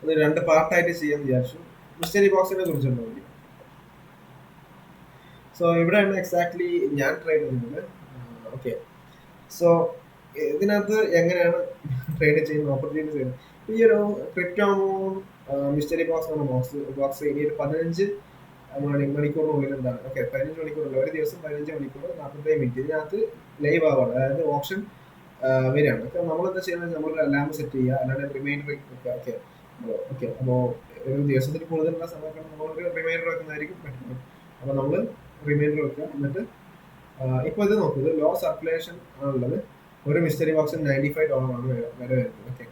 അത് രണ്ട് പാർട്ടായിട്ട് ചെയ്യാൻ വിചാരിച്ചു. മിസ്റ്ററി ബോക്സിനെ കുറിച്ചുണ്ടോ? സോ ഇവിടെയാണ് എക്സാക്ട്ലി ഞാൻ ട്രേഡ് ചെയ്യുന്നത്. ഓക്കെ, സോ ഇതിനകത്ത് എങ്ങനെയാണ് ട്രേഡ് ചെയ്യുന്ന ഓപ്പർച്യൂണിറ്റീസ് ചെയ്യുന്നത്? ഈ ഒരു ക്രിപ്റ്റോ മിസ്റ്ററി ബോക്സ് എന്ന ബോക്സ് ഇനി ഒരു 15 മണിക്കൂറിനുള്ളിൽ എന്താണ്, ഓക്കെ 15 മണിക്കൂറുള്ള ഒരു ദിവസം 15 മണിക്കൂർ 45 മിനിറ്റ് ഇതിനകത്ത് ലൈവ് ആവാണ്, അതായത് ഓപ്ഷൻ വരികയാണ്. അപ്പോൾ നമ്മളെന്താ ചെയ്യുന്നത്, നമ്മൾ അലാം സെറ്റ് ചെയ്യുക, അല്ലാണ്ട് റിമൈൻഡർ വെക്കുക. ഓക്കെ ഓക്കെ, അപ്പോൾ ഒരു ദിവസത്തിൽ കൂടുതലുള്ള സമയത്താണ് നമ്മളൊരു റിമൈൻഡർ വെക്കുന്നതായിരിക്കും പറ്റുന്നത്. അപ്പോൾ നമ്മൾ റിമൈൻഡർ വെക്കുക. എന്നിട്ട് ഇപ്പോൾ ഇത് നോക്കുക, ഇത് ലോ സർക്കുലേഷൻ ആണുള്ളത്. ഒരു മിസ്റ്ററി ബോക്സിൽ $95 ആണ് വില വരുന്നത്. ഓക്കെ,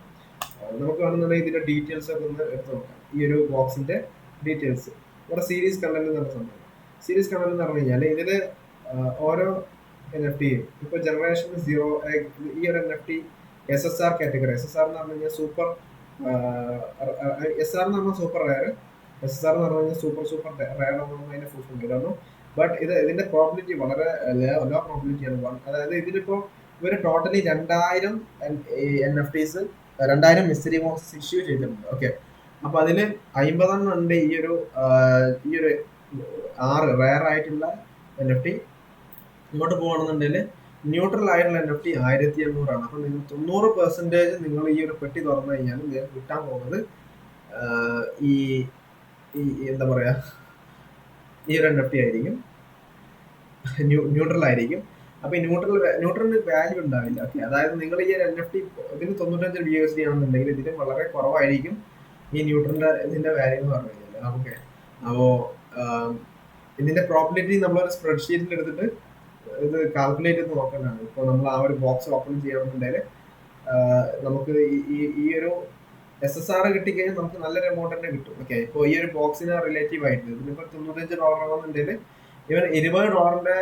നമുക്ക് വേണമെന്നുണ്ടെങ്കിൽ ഇതിന്റെ ഡീറ്റെയിൽസ് ഒക്കെ ഒന്ന് എടുത്ത് നോക്കാം. ഈ ഒരു ബോക്സിന്റെ ഡീറ്റെയിൽസ് ഇവിടെ സീരീസ് കണ്ടന്റ് എന്ന് പറഞ്ഞ സംഭവം. സീരീസ് കണ്ടന്റ് എന്ന് പറഞ്ഞു കഴിഞ്ഞാൽ ഇതിൽ ഓരോ NFT ഇപ്പൊ ജനറേഷൻ 0 ഈ ഒരു NFT SSR കാറ്റഗറി. SSR എന്ന് പറഞ്ഞു കഴിഞ്ഞാൽ സൂപ്പർ, SR എന്ന് പറഞ്ഞാൽ സൂപ്പർ റയർ, SSR എന്ന് പറഞ്ഞു കഴിഞ്ഞാൽ സൂപ്പർ സൂപ്പർ റയർ എന്നൊന്നും അതിന്റെ ഫുൾ ഫോം ഇടുന്നു. ബട്ട് ഇതിന്റെ പ്രോബിലിറ്റി വളരെ ലോ പ്രോബിലിറ്റിയാണ്. അതായത് ഇതിലിപ്പോ ഇവര് totally 2000 NFTs 2000 mystery box issue ചെയ്തിട്ടുണ്ട്. ഓക്കെ, അപ്പൊ അതില് 50 ഉണ്ട് ഈ ഒരു 6 റയർ ആയിട്ടുള്ള NFT. ഇങ്ങോട്ട് പോകണമെന്നുണ്ടെങ്കിൽ ന്യൂട്രൽ ആയിട്ടുള്ള NFT 1800 അപ്പൊ നിങ്ങൾ 90% നിങ്ങൾ ഈ ഒരു പെട്ടി തുറന്നു കഴിഞ്ഞാൽ നിങ്ങൾക്ക് കിട്ടാൻ പോകുന്നത് ഈ എന്താ പറയാ, ഈ ഒരു NFT ആയിരിക്കും, ന്യൂട്രൽ ആയിരിക്കും. അപ്പൊ ഈ ന്യൂട്രലിന് വാല്യൂ ഉണ്ടാവില്ല. ഓക്കെ, അതായത് നിങ്ങൾ ഈ ഒരു NFT ഇതിന് 95 USD ആണെന്നുണ്ടെങ്കിൽ ഇതിന് വളരെ കുറവായിരിക്കും ഈ ന്യൂട്രലിന്റെ ഇതിന്റെ വാല്യൂ എന്ന് പറഞ്ഞു കഴിഞ്ഞാൽ. ഓക്കെ, അപ്പോ ഇതിന്റെ പ്രോബിലിറ്റി നമ്മളൊരു സ്പ്രെഡ്ഷീറ്റിൽ എടുത്തിട്ട് ഇത് കാൽക്കുലേറ്റ് ചെയ്ത് നോക്കേണ്ടതാണ്. ഇപ്പോൾ നമ്മൾ ആ ഒരു ബോക്സ് ഓപ്പൺ ചെയ്യണമെന്നുണ്ടെങ്കിൽ നമുക്ക് ഈ ഒരു SSR കിട്ടിക്കഴിഞ്ഞാൽ നമുക്ക് നല്ലൊരു എമൗണ്ട് തന്നെ കിട്ടും. ഓക്കെ, ഇപ്പോൾ ഈ ഒരു ബോക്സിന് റിലേറ്റീവ് ആയിട്ട് ഇതിനിപ്പോൾ $95 ആണെന്നുണ്ടെങ്കിൽ ഇവൻ $20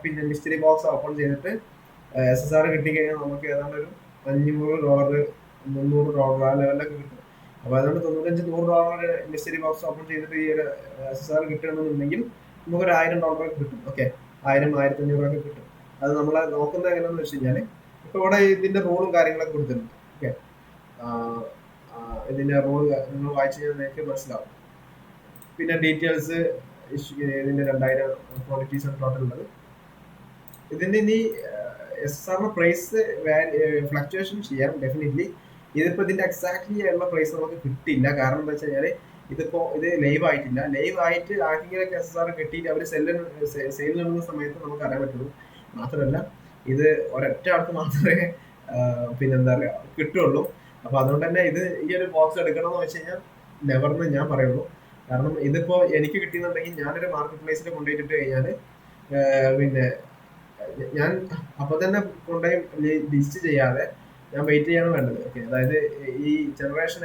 പിന്നെ മിസ്റ്ററി ബോക്സ് ഓപ്പൺ ചെയ്തിട്ട് SSR കിട്ടിക്കഴിഞ്ഞാൽ നമുക്ക് ഏതാണ്ട് ഒരു $500 $300 ആ ലെവലിലൊക്കെ കിട്ടും. അപ്പൊ അതുകൊണ്ട് $95-100 മിസ്റ്ററി ബോക്സ് ഓപ്പൺ ചെയ്തിട്ട് ഈ ഒരു SSR കിട്ടുകയാണെന്നുണ്ടെങ്കിൽ നമുക്ക് ഒരു $1000 കിട്ടും. ഓക്കെ, 1000-1500 കിട്ടും. അത് നമ്മളെ നോക്കുന്നത് എങ്ങനെയാന്ന് വെച്ച് കഴിഞ്ഞാല് ഇപ്പൊ ഇവിടെ ഇതിന്റെ റൂളും കാര്യങ്ങളൊക്കെ കൊടുത്തിട്ടുണ്ട്. ഓക്കെ, ഇതിന്റെ റൂൾ നിങ്ങൾ വായിച്ചു കഴിഞ്ഞാൽ നിങ്ങൾക്ക് മനസ്സിലാവും. പിന്നെ ഡീറ്റെയിൽസ് ഇതിന്റെ 2000 ക്വാണ്ടിറ്റീസ് ആണ് ടോട്ടൽ ഉള്ളത്. ഇതിന്റെ ഇനി SSR പ്രൈസ് ഫ്ലക്ച്വേഷൻ ചെയ്യാം ഡെഫിനറ്റ്ലി. ഇതിപ്പോ ഇതിന്റെ എക്സാക്ട്ലി ആയിട്ടുള്ള പ്രൈസ് നമുക്ക് കിട്ടില്ല. കാരണം എന്താ വെച്ച് കഴിഞ്ഞാല് ഇത് ലൈവ് ആയിട്ടില്ല. ലൈവ് ആയിട്ട് ആർക്കെങ്കിലൊക്കെ SSR കിട്ടിയിട്ട് അവർ സെയിൽ നടന്ന സമയത്ത് നമുക്ക് അറിയാൻ പറ്റുള്ളൂ. മാത്രമല്ല ഇത് ഒരൊറ്റ ആൾക്ക് മാത്രമേ പിന്നെന്താ പറയാ കിട്ടുള്ളൂ. അപ്പൊ അതുകൊണ്ട് തന്നെ ഈ ഒരു ബോക്സ് എടുക്കണമെന്ന് വെച്ച് കഴിഞ്ഞാൽ നെവർന്ന് ഞാൻ പറയുള്ളൂ. കാരണം ഇതിപ്പോ എനിക്ക് കിട്ടിയെന്നുണ്ടെങ്കിൽ ഞാനൊരു മാർക്കറ്റ് പ്ലേസിൽ കൊണ്ടുപോയിട്ട് കഴിഞ്ഞാൽ പിന്നെ ഞാൻ അപ്പൊ തന്നെ കൊണ്ടുപോയി ലിസ്റ്റ് ചെയ്യാതെ ഞാൻ വെയിറ്റ് ചെയ്യാണ് വേണ്ടത്. ഓക്കെ, അതായത് ഈ ജനറേഷൻ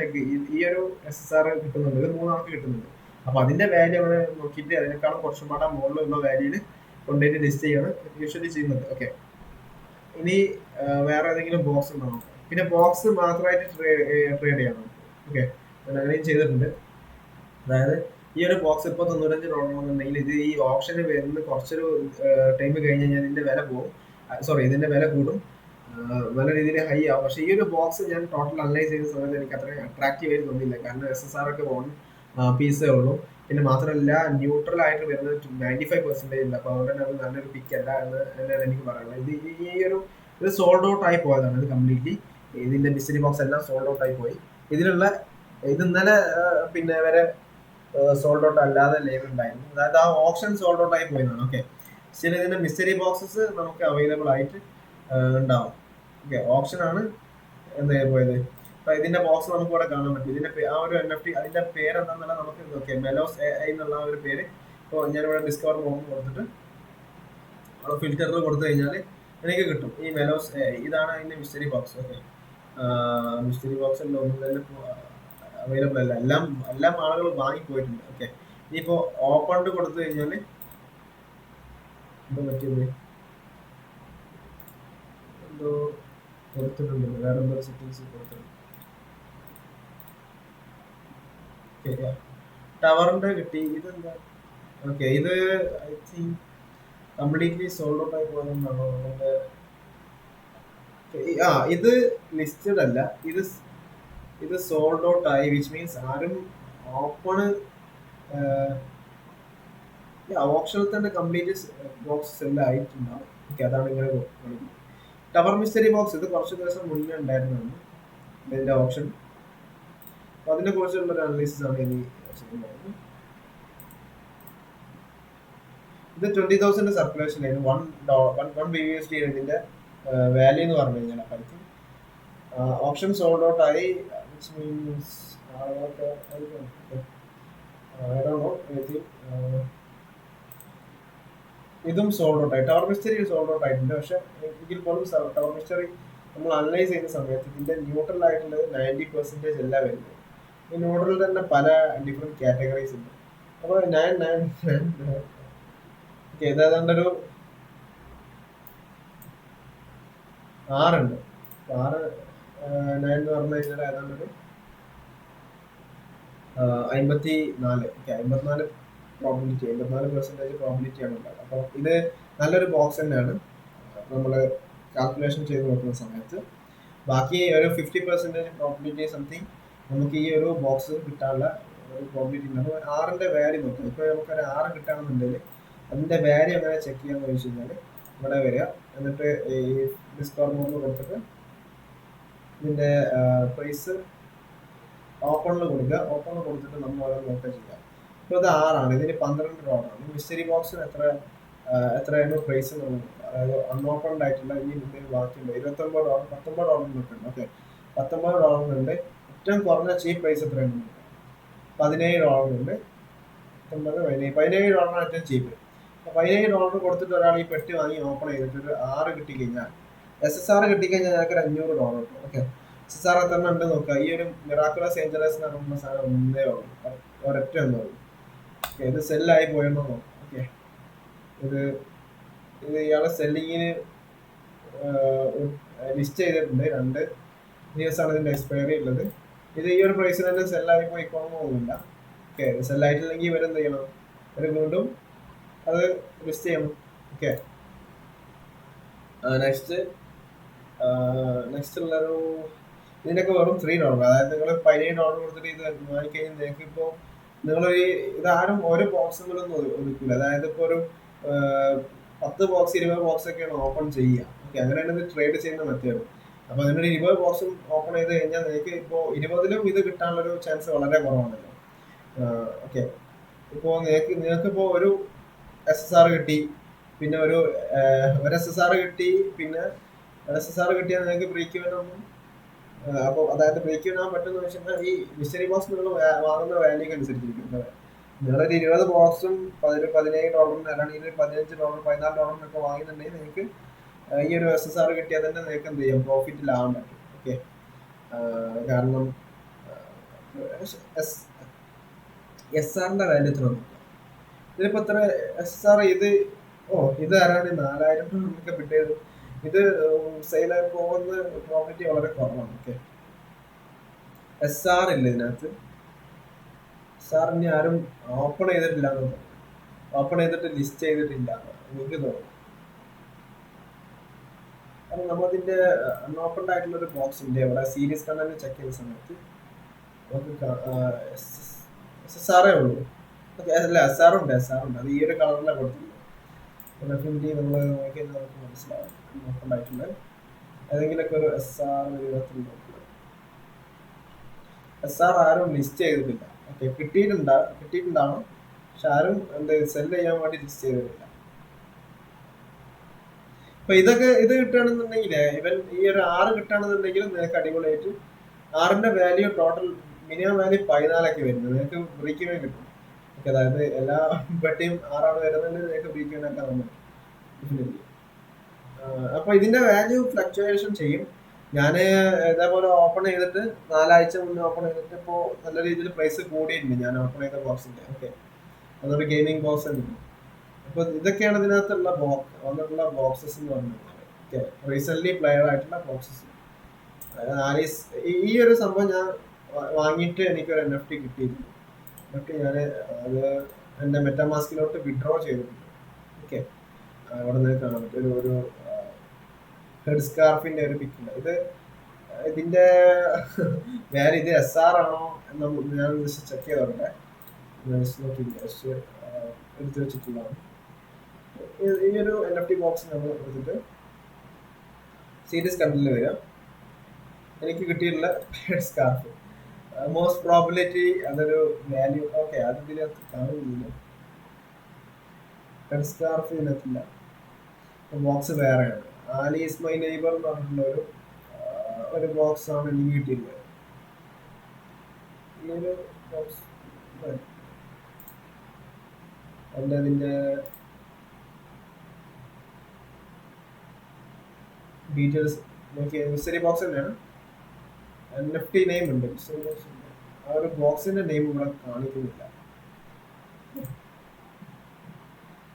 ഈ ഒരു SSR കിട്ടുന്നുണ്ട്, ഇത് 3 ആൾക്ക് കിട്ടുന്നുണ്ട്. അപ്പൊ അതിന്റെ വാല്യൂ അങ്ങനെ നോക്കിയിട്ട് അതിനേക്കാളും കുറച്ചും പാടെ മുകളിലുള്ള വാല്യൂല് കൊണ്ടുപോയിട്ട് ലിസ്റ്റ് ചെയ്യാണ് യൂഷ്വലി ചെയ്യുന്നത്. ഓക്കെ, ഇനി വേറെ ഏതെങ്കിലും ബോക്സ് ഉണ്ടോ? പിന്നെ ബോക്സ് മാത്രമായിട്ട് ട്രേഡ് ചെയ്യണം. ഓക്കെ, അങ്ങനെയും ചെയ്തിട്ടുണ്ട്. അതായത് ഈ ഒരു ബോക്സ് ഇപ്പോൾ $95 എന്നുണ്ടെങ്കിൽ ഇത് ഈ ഓപ്ഷന് വരുന്ന കുറച്ചൊരു ടൈം കഴിഞ്ഞ് കഴിഞ്ഞാൽ ഇതിന്റെ വില പോകും. സോറി, ഇതിന്റെ വില കൂടും, നല്ല രീതിയിൽ ഹൈ ആവും. പക്ഷേ ഈ ഒരു ബോക്സ് ഞാൻ ടോട്ടൽ അനലൈസ് ചെയ്ത സമയത്ത് എനിക്ക് അത്രയും അട്രാക്റ്റീവ് ആയിട്ട് തോന്നിയില്ല. കാരണം SSR ഒക്കെ പീസേ ഉള്ളൂ. പിന്നെ മാത്രമല്ല ന്യൂട്രൽ ആയിട്ട് വരുന്നത് 95% ഉണ്ട്. അപ്പോൾ അതുകൊണ്ട് തന്നെ അത് നല്ലൊരു പിക്ക് അല്ല എന്ന് തന്നെയാണ് എനിക്ക് പറയുന്നത്. ഇത് സോൾഡ് ഔട്ട് ആയി പോയതാണ്. ഇത് കംപ്ലീറ്റ്ലി ഇതിന്റെ മിസ്റ്ററി ബോക്സ് എല്ലാം സോൾഡ് ഔട്ട് ആയി പോയി. ഇത് ഇന്നലെ പിന്നെ വരെ സോൾഡ് ഔട്ട് അല്ലാതെ ലൈവ് ഉണ്ടായിരുന്നു. അതായത് ആ ഓപ്ഷൻ സോൾഡ് ഔട്ട് ആയി പോയതാണ്. ഓക്കെ, ചില ഇതിന്റെ മിസ്റ്ററി ബോക്സസ് നമുക്ക് അവൈലബിൾ ആയിട്ട് ഉണ്ടാവും. ഓക്കെ, ഓപ്ഷൻ ആണ് എന്താ പോയത്. അപ്പൊ ഇതിന്റെ ബോക്സ് നമുക്ക് ഇവിടെ കാണാൻ പറ്റും. ഇതിന്റെ ആ ഒരു NFT അതിന്റെ പേര് എന്താണെന്നുള്ള നമുക്ക് ഓക്കെ മെലോസ് AI എന്നുള്ള ഒരു പേര് ഇപ്പോൾ ഞാനിവിടെ ഡിസ്കവർ മോഡ് കൊടുത്തിട്ട് ഫിൽറ്ററിൽ കൊടുത്തു കഴിഞ്ഞാൽ എനിക്ക് കിട്ടും ഈ മെലോസ് AI. ഇതാണ് അതിന്റെ mystery box. Okay, mystery box എല്ലാം ഒന്നും തന്നെ അവൈലബിൾ അല്ല, എല്ലാം ആളുകൾ വാങ്ങിപ്പോയിട്ടുണ്ട്. ഓക്കെ, ഇനിയിപ്പോ ഓപ്പൺ കൊടുത്തു കഴിഞ്ഞാൽ എന്താ പറ്റിയത്, എന്തോ കൊടുത്തിട്ടുണ്ട്, വേറെ എന്തോ സെറ്റിംഗ്സ് കൊടുത്തിട്ടുണ്ട്. ടവറിന്റെ കിട്ടി. ഇതെന്താ? ഓക്കെ, ഇത് I think completely sold out ആയി പോയതെന്നാണോ അതിന്റെ. ഇത് ലിസ്റ്റഡ് അല്ല, ഇത് ഇത് സോൾഡ് ഔട്ട് ആയി, വിച്ച് മീൻസ് ആരും ഓപ്പൺ ഓപ്ഷനിൽ തന്നെ കംപ്ലീറ്റ് ബോക്സ് സെല് ആയിട്ടുണ്ടാവും. ഓക്കെ, അതാണ് ഇങ്ങനെ കാണിക്കുന്നത്. ടവർ മിസ്റ്ററി ബോക്സ് ഇത് കുറച്ച് ദിവസം മുന്നേ ഉണ്ടായിരുന്നതാണ് ഇതിന്റെ ഓപ്ഷൻ. അപ്പൊ അതിനെ കുറിച്ചുള്ള ഒരു അനാലിസിസ് ആണ് ഇനി ചെയ്യുന്നത്. ഇത് 20,000 സർക്കുലേഷൻ ആയിരുന്നു. വൺ BUSD ഇതിന്റെ വാല്യൂ എന്ന് പറഞ്ഞു കഴിഞ്ഞാൽ അപ്പോഴേക്കും ഓപ്ഷൻ സോൾഡ് ഔട്ട് ആയി, വിച്ച് മീൻസ് ഇതും സോൾഡ് ഔട്ട് ആയി. ടവർ മിസ്റ്ററി സോൾഡ് ഔട്ട് ആയിട്ടുണ്ട്. പക്ഷെ എങ്കിൽ പോലും ടവർ മിസ്റ്ററി നമ്മൾ അനലൈസ് ചെയ്യുന്ന സമയത്ത് ഇതിന്റെ ന്യൂട്രൽ ആയിട്ടുള്ളത് 90% അല്ല വരുന്നത്. ഈ ന്യൂട്രലിൽ തന്നെ പല ഡിഫറെന്റ് കാറ്റഗറീസ് ഉണ്ട്. അപ്പോൾ ഏതാണ്ട് ഒരു 6 6 9 എന്ന് പറഞ്ഞു കഴിഞ്ഞാൽ ഏതാണ്ട് ഒരു 54 പ്രോബിലിറ്റി, 54% പ്രോബിലിറ്റി ആണ് ഉണ്ടാകുക. അപ്പോൾ ഇത് നല്ലൊരു ബോക്സ് തന്നെയാണ് നമ്മൾ കാൽക്കുലേഷൻ ചെയ്ത് നോക്കുന്ന സമയത്ത്. ബാക്കി ഒരു 50% പ്രോബിലിറ്റി സംതിങ് നമുക്ക് ഈ ഒരു ബോക്സ് കിട്ടാനുള്ള ഒരു പ്രോബിലിറ്റി ഉണ്ട്. അപ്പോൾ 6ന്റെ വാല്യൂ നോക്കാം. ഇപ്പോൾ നമുക്കൊരു 6 കിട്ടുകയാണെന്നുണ്ടെങ്കിൽ അതിന്റെ വാല്യൂ എങ്ങനെ ചെക്ക് ചെയ്യാന്ന് ചോദിച്ചു കഴിഞ്ഞാൽ ഇവിടെ വരിക, എന്നിട്ട് ഈ ഡിസ്കൗണ്ട് മോഡിൽ കൊടുത്തിട്ട് ഇതിന്റെ പ്രൈസ് ഓപ്പണിൽ കൊടുക്കുക. ഓപ്പണിൽ കൊടുത്തിട്ട് നമ്മൾ ഓരോ നോക്കുക ചെയ്യാം. ഇപ്പോൾ ഇത് 6 ഇതിന് $12 മിസ്റ്ററി ബോക്സിന് എത്രയാണ് പ്രൈസ് നമ്മൾ, അതായത് അൺഓപ്പൺഡ് ആയിട്ടുള്ള ഈ ബാക്കിയുണ്ട് $29 $19 ഉണ്ട്. ഓക്കെ, $19 ഉണ്ട്. ഏറ്റവും കുറഞ്ഞ ചീപ്പ് പ്രൈസ് എത്രയാണ്? $17 ഉണ്ട്. $17 ഏറ്റവും ചീപ്പ്. $17 കൊടുത്തിട്ട് ഒരാൾ ഈ പെട്ടി വാങ്ങി ഓപ്പൺ ചെയ്തിട്ട് ഒരു 6 കിട്ടിക്കഴിഞ്ഞാൽ, SSR കിട്ടിക്കഴിഞ്ഞാൽ ഞങ്ങൾക്ക് ഒരു $500 കിട്ടും. ഓക്കെ, SSR എത്ര ഉണ്ട് നോക്കുക. ഈ ഒരു മിറാക്കുലസ് ഏഞ്ചലസ് എന്ന് പറയുന്ന സാധനം ഒന്നേ ഉള്ളൂ, ഒരൊറ്റ ഒന്നേ ഉള്ളൂ. ഓക്കെ, ഇത് സെല്ലായി പോയെന്നോ നോക്കാം. ഓക്കെ, ഇത് ഇയാളെ സെല്ലിങ്ങിന് ലിസ്റ്റ് ചെയ്തിട്ടുണ്ട്. 2 ദിവസമാണ് ഇതിന്റെ എക്സ്പയറി ഉള്ളത്. ഇത് ഈ ഒരു പ്രൈസിൽ തന്നെ സെല്ലായി പോയിക്കോളണമെന്നില്ല. ഓക്കെ, സെല്ലായിട്ടില്ലെങ്കിൽ ഇവരെന്ത് ചെയ്യണം? ഇവർ വീണ്ടും അത് ലിസ്റ്റ് ചെയ്യണം. ഓക്കെ, നെക്സ്റ്റ് ഉള്ളൊരു ഇതിനൊക്കെ വെറും $3. അതായത് നിങ്ങൾ $17 കൊടുത്തിട്ട് ഇത് വാങ്ങിക്കഴിഞ്ഞാൽ നിങ്ങൾക്ക് ഇപ്പോൾ നിങ്ങളൊരു ഇതാരും ഓരോ ബോക്സുകളൊന്നും ഒതുക്കില്ല. അതായത് ഇപ്പോൾ ഒരു 10 ബോക്സ് 20 ബോക്സ് ഒക്കെയാണ് ഓപ്പൺ ചെയ്യുക. ഓക്കെ, അങ്ങനെയാണ് ഇത് ട്രേഡ് ചെയ്യുന്ന മെത്തേഡ്. അപ്പോൾ അങ്ങനെ ഒരു 20 ബോക്സും ഓപ്പൺ ചെയ്ത് കഴിഞ്ഞാൽ നിങ്ങൾക്ക് ഇപ്പോൾ 20ലും ഇത് കിട്ടാനുള്ളൊരു ചാൻസ് വളരെ കുറവാണല്ലോ. ഓക്കെ, ഇപ്പോൾ നിങ്ങൾക്കിപ്പോൾ ഒരു SSR കിട്ടി, പിന്നെ ഒരു SSR കിട്ടി, പിന്നെ SSR കിട്ടിയാൽ നിങ്ങൾക്ക് ബ്രേക്ക് ഇവനൊന്നും, അപ്പോൾ അതായത് ബ്രേക്ക് ഇവനാൻ പറ്റുമെന്ന് വെച്ചാൽ ഈ മിസ്റ്ററി ബോക്സ് നിങ്ങൾ വാങ്ങുന്ന വാല്യൂക്ക് അനുസരിച്ചിരിക്കും. നിങ്ങളൊരു 20 ബോക്സും $17 അല്ലെങ്കിൽ $15 $14 വാങ്ങുന്നുണ്ടെങ്കിൽ നിങ്ങൾക്ക് ഈ ഒരു SSR കിട്ടിയാൽ തന്നെ നിങ്ങൾക്ക് എന്ത് ചെയ്യാം? പ്രോഫിറ്റിലാവാൻ പറ്റും. ഓക്കെ, കാരണം SRന്റെ വാല്യൂ എത്ര നോക്കാം. ഇതിലിപ്പോൾ എത്ര SSR ഇത് ആരാണ് 4000 നമുക്ക് കിട്ടിയത്. ഇത് സെയിലായി പോകുന്ന പ്രോഫിറ്റ് വളരെ കുറവാണ്. ഓക്കെ, SR ഇല്ല ഇതിനകത്ത്. SRനെ ആരും ഓപ്പൺ ചെയ്തിട്ടില്ല, ഓപ്പൺ ചെയ്തിട്ട് ലിസ്റ്റ് ചെയ്തിട്ടില്ല എനിക്ക് തോന്നുന്നു. കാരണം നമ്മളതിന്റെ അൺഓപ്പൺഡ് ആയിട്ടുള്ള ഒരു ബോക്സ് ഉണ്ട്. അവിടെ സീരീസ് കണ്ടന്റ് ചെക്ക് ചെയ്യുന്ന സമയത്ത് നമുക്ക് SSR ഉള്ളൂ. ഓക്കെ, അല്ല SR ഉണ്ട്. അത് ഈ ഒരു കളറിലാണ് കൊടുത്തിട്ടുള്ളത്. ഡെഫിനറ്റ്ലി നമ്മൾ നോക്കിയാൽ നമുക്ക് മനസ്സിലാവും ഓപ്പൺ ആയിട്ടുള്ള ഏതെങ്കിലുമൊക്കെ ഒരു SR SR ആരും ലിസ്റ്റ് ചെയ്തിട്ടില്ല. ഓക്കെ, കിട്ടിയിട്ടുണ്ടാവും, പക്ഷെ ആരും സെല് ചെയ്യാൻ വേണ്ടി ലിസ്റ്റ് ചെയ്തിട്ടില്ല. അപ്പൊ ഇത് കിട്ടുകയാണെന്നുണ്ടെങ്കിൽ ഇവൻ ഈ ഒരു 6 കിട്ടുകയാണെന്നുണ്ടെങ്കിൽ നിനക്ക് അടിപൊളിയായിട്ട് 6ന്റെ വാല്യൂ ടോട്ടൽ മിനിമം വാല്യൂ 14 വരുന്നത് നിനക്ക് ബ്രേക്ക് ഇവൻ കിട്ടും. ഓക്കെ, അതായത് എല്ലാ പെട്ടിയും 6 വരുന്നുണ്ട്, നിനക്ക് ബ്രേക്ക് ഇവൻ ആക്കാൻ പറ്റും. അപ്പൊ ഇതിന്റെ വാല്യൂ ഫ്ലക്ച്വേഷൻ ചെയ്യും. ഞാൻ ഇതേപോലെ ഓപ്പൺ ചെയ്തിട്ട് 4 ആഴ്ച മുന്നേ ഓപ്പൺ ചെയ്തിട്ട് ഇപ്പോൾ നല്ല രീതിയിൽ പ്രൈസ് കൂടിയിട്ടുണ്ട് ഞാൻ ഓപ്പൺ ചെയ്ത ബോക്സിന്റെ. ഓക്കെ, അതൊരു ഗെയിമിംഗ് ബോക്സ് ഉണ്ട്. അപ്പൊ ഇതൊക്കെയാണ് ഇതിനകത്തുള്ള വന്നിട്ടുള്ള ബോക്സസ് എന്ന് പറഞ്ഞാൽ. ഓക്കെ, റീസെന്റ് പ്ലെയർ ആയിട്ടുള്ള ബോക്സസ്. ഈ ഒരു സംഭവം ഞാൻ വാങ്ങിയിട്ട് എനിക്കൊരു NFT കിട്ടിയിരുന്നു. എന്നിട്ട് ഞാൻ അത് എൻ്റെ മെറ്റാമാസ്കിലോട്ട് വിഡ്രോ ചെയ്തിട്ടുണ്ട്. ഓക്കെ, അവിടെ നിന്ന് കാണാൻ പറ്റും ഒരു ഹെഡ് സ്കാർഫിന്റെ ഒരു പിക്ക് ഉണ്ട്. ഇത് ഇതിന്റെ വേറെ ഇത് SR ആണോ എന്ന് ഞാൻ ജസ്റ്റ് ചെക്ക് ചെയ്തോട്ടെ. ഞാൻ just നോക്കിയില്ല, just എടുത്ത് വെച്ചിട്ടുള്ളതാണ്. ഈ ഒരു NFT ബോക്സ് നമ്മൾ എടുത്തിട്ട് സീരീസ് കണ്ടിൽ വരിക. എനിക്ക് കിട്ടിയിട്ടുള്ള സ്കാർഫ് മോസ്റ്റ് പ്രോബിലിറ്റി അതൊരു വാല്യൂ. ഓക്കെ, അത് ഇതിനകത്ത് കാണുന്നില്ല. Red scarf ഇതിനകത്തില്ല. ബോക്സ് വേറെയാണ്. ആലി ഈസ് മൈ നെയ്ബർ എന്ന് പറഞ്ഞിട്ടുള്ള ഒരു ബോക്സ് ആണ് എനിക്ക് കിട്ടിയിട്ടുള്ളത്. ഈ ഒരു ബോക്സ് എൻ്റെ അതിൻ്റെ ഡീറ്റെയിൽസ് നോക്കിയ മിസ്റ്ററി ബോക്സ് തന്നെയാണ്. NFT നെയിം ഉണ്ട്, മിസ്റ്ററി ബോക്സ് ഉണ്ട്. ആ ഒരു ബോക്സിന്റെ നെയിം ഇവിടെ കാണിക്കുന്നില്ല.